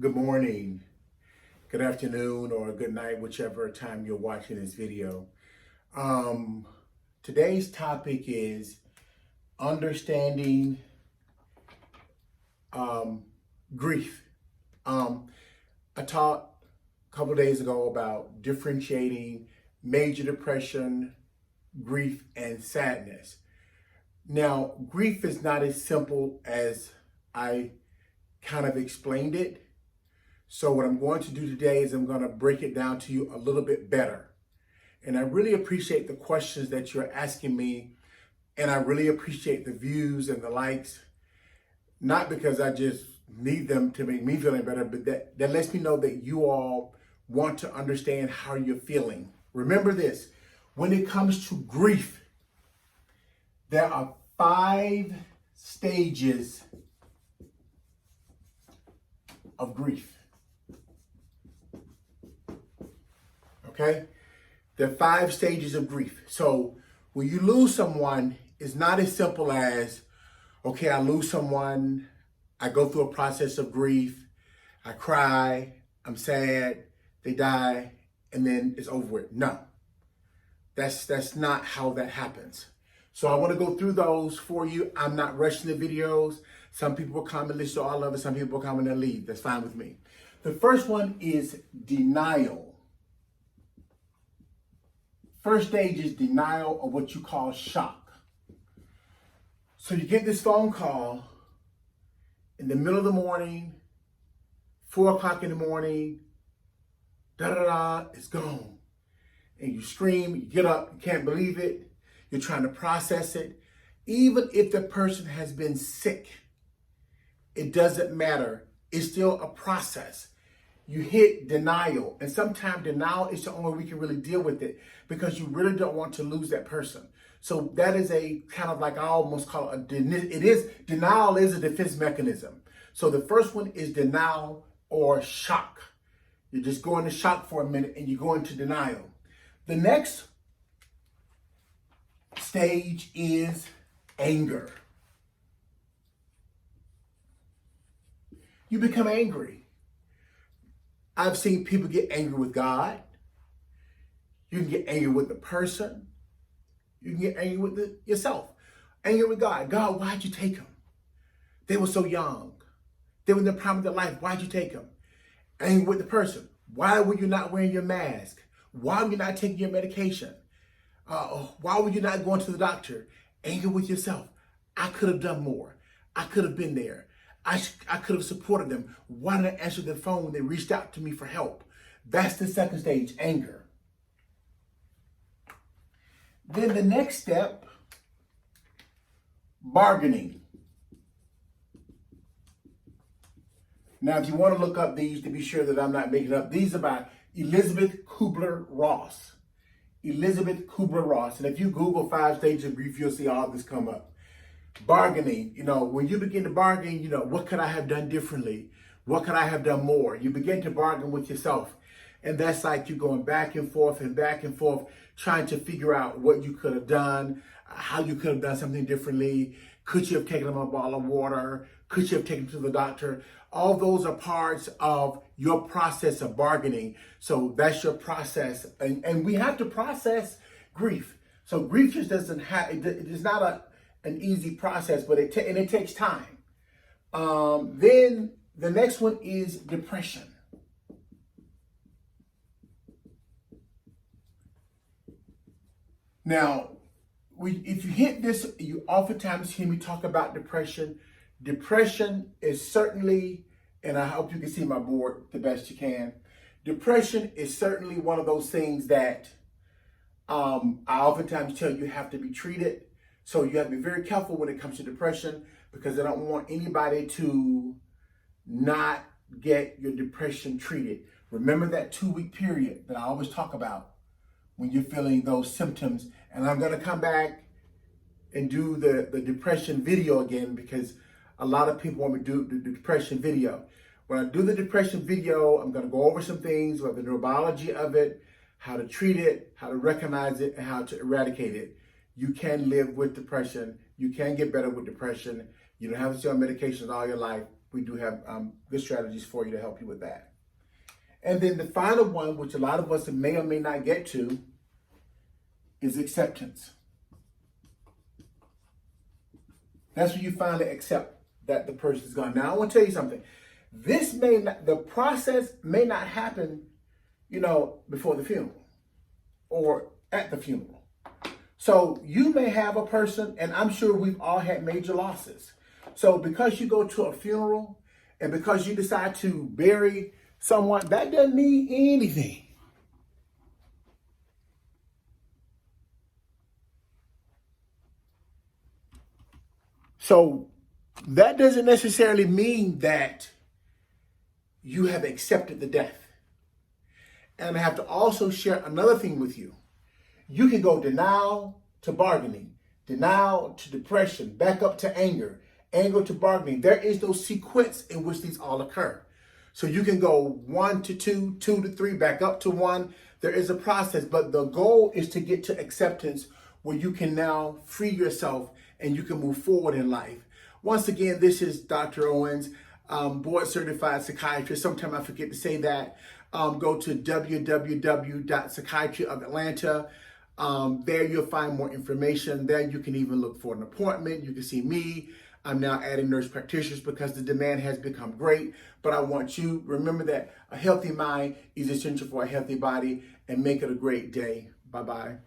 Good morning, good afternoon, or good night, whichever time you're watching this video. Um, Today's topic is understanding grief. Um, I taught a couple days ago about differentiating major depression, grief, and sadness. Now, grief is not as simple as I kind of explained it. So what I'm going to do today is I'm going to break it down to you a little bit better. And I really appreciate the questions that you're asking me. And I really appreciate the views and the likes, not because I just need them to make me feel any better, but that lets me know that you all want to understand how you're feeling. Remember this, when it comes to grief, there are 5 stages of grief. Okay? There are 5 stages of grief. So when you lose someone, it's not as simple as, okay, I lose someone, I go through a process of grief, I cry, I'm sad, they die, and then it's over with. No, that's not how that happens. So I want to go through those for you. I'm not rushing the videos. Some people will comment, listen to all of it. Some people will comment and leave. That's fine with me. The first one is denial. First stage is denial, or what you call shock. So you get this phone call in the middle of the morning, 4 o'clock in the morning, it's gone. And you scream, you get up, you can't believe it, you're trying to process it. Even if the person has been sick, it doesn't matter. It's still a process. You hit denial, and sometimes denial is the only way we can really deal with it, because you really don't want to lose that person. So that is a kind of like, I almost call it denial is a defense mechanism. So the first one is denial or shock. You just go into shock for a minute and you go into denial. The next stage is anger. You become angry. I've seen people get angry with God. You can get angry with the person. You can get angry with yourself. Angry with God. God, why'd you take them? They were so young. They were in the prime of their life. Why'd you take them? Angry with the person. Why were you not wearing your mask? Why were you not taking your medication? Why were you not going to the doctor? Angry with yourself. I could have done more. I could have been there. I could have supported them. Why didn't I answer the phone when they reached out to me for help? That's the second stage, anger. Then the next step, bargaining. Now, if you want to look up these to be sure that I'm not making up, these are by Elisabeth Kubler-Ross. Elisabeth Kubler-Ross. And if you Google 5 stages of grief, you'll see all this come up. Bargaining, when you begin to bargain, what could I have done differently? What could I have done more? You begin to bargain with yourself. And that's like you going back and forth, trying to figure out what you could have done, how you could have done something differently. Could you have taken them a bottle of water? Could you have taken them to the doctor? All those are parts of your process of bargaining. So that's your process. And we have to process grief. So grief just doesn't have, it is not an easy process, but it takes time. Then the next one is depression. Now, if you hit this, you oftentimes hear me talk about depression. Depression is certainly, and I hope you can see my board the best you can. Depression is certainly one of those things that I oftentimes tell you have to be treated. So you have to be very careful when it comes to depression, because I don't want anybody to not get your depression treated. Remember that 2-week period that I always talk about when you're feeling those symptoms. And I'm going to come back and do the depression video again, because a lot of people want me to do the depression video. When I do the depression video, I'm going to go over some things about the neurobiology of it, how to treat it, how to recognize it, and how to eradicate it. You can live with depression. You can get better with depression. You don't have to stay on medications all your life. we do have good strategies for you to help you with that. And then the final one, which a lot of us may or may not get to, is acceptance. That's when you finally accept that the person is gone. Now, I want to tell you something. The process may not happen, before the funeral or at the funeral. So you may have a person, and I'm sure we've all had major losses. So because you go to a funeral and because you decide to bury someone, that doesn't mean anything. So that doesn't necessarily mean that you have accepted the death. And I have to also share another thing with you. You can go denial to bargaining, denial to depression, back up to anger, anger to bargaining. There is no sequence in which these all occur. So you can go 1 to 2, 2 to 3, back up to 1. There is a process, but the goal is to get to acceptance where you can now free yourself and you can move forward in life. Once again, this is Dr. Owens, board certified psychiatrist. Sometimes I forget to say that. Go to www.psychiatry of Atlanta. There you'll find more information. There you can even look for an appointment. You can see me. I'm now adding nurse practitioners because the demand has become great. But I want you to remember that a healthy mind is essential for a healthy body, and make it a great day. Bye-bye.